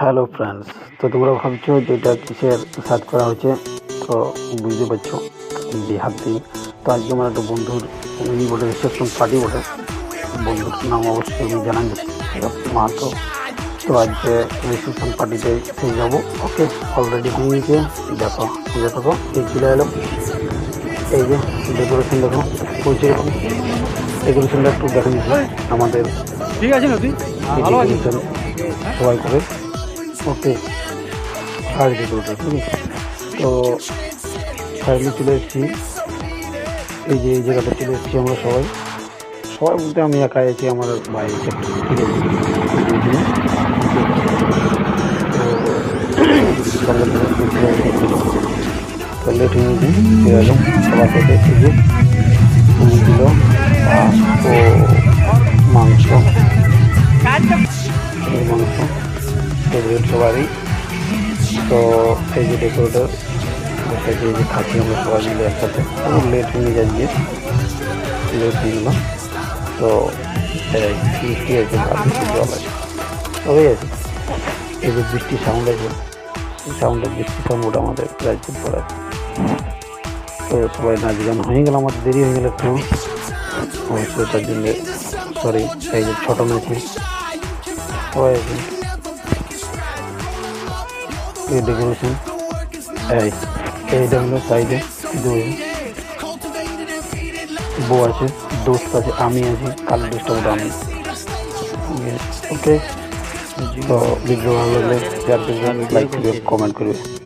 Hello friends, তো তোমরা ভাবছো যে এটা কিসের সার্চ করা হয়েছে, তো বুঝতে পারছো বিহার দিয়ে। তো আজকে আমার একটা বন্ধুর বটে রিসেপশন পার্টি বটে, বন্ধুর নাম অবশ্যই আমি জানাই মাহাতো। তো আজকে রিসেপশন পার্টিতে সেই যাবো। ওকে, অলরেডি হয়ে গেছে। দেখো দেখো এই চলে এলো, এই যে ডেকোরেশন দেখো পৌঁছে গেলাম। ডেকোরেশনটা একটু দেখে নিচ্ছি আমাদের, ঠিক আছে না তুই ভালো আছিস সবাই করে। ওকে, আর ডেকোরেটর ঠিক আছে। তো ফাইনালি চলে এসেছি, এই যে এই জায়গাটা চলে এসেছি আমরা সবাই। সবাই বলতে আমি একাই আছি, আমার ভাই আছে, ঠিক আছে। তো লেট হয়ে গেছে, চলে এলাম সবার সাথে। এই যে দিল ও মাংস, এই মাংস ফেভারিট সবারই। তো এই যে ডেকোরেটর বসে এই যে খাচ্ছি আমরা সবাই মিলে একসাথে। লেট হয়ে যাচ্ছে, লেট হয়ে গেল। তো বৃষ্টি আছে, বৃষ্টি জল আছে, সবই আছে। এই যে বৃষ্টির সাউন্ড আছে, এই সাউন্ডটা বৃষ্টির সাউন্ড আমাদের রাজ্যের পর আছে। তো সবাই নাচ গান হয়ে গেল, আমাদের দেরি হয়ে গেল একটু, অবশ্যই তার জন্য সরি। এই যে ছোটো মেয়েছে সবাই আছে, এই ডেকোরেশন এইটা হলো সাইডে বউ আছে, দোস্ত আছে, আমি আছি। কাল দোস্ত বলতে আমি। ওকে, তো ভিডিও ভালো লাগলে শেয়ার করবেন, লাইক করবে, কমেন্ট করবে।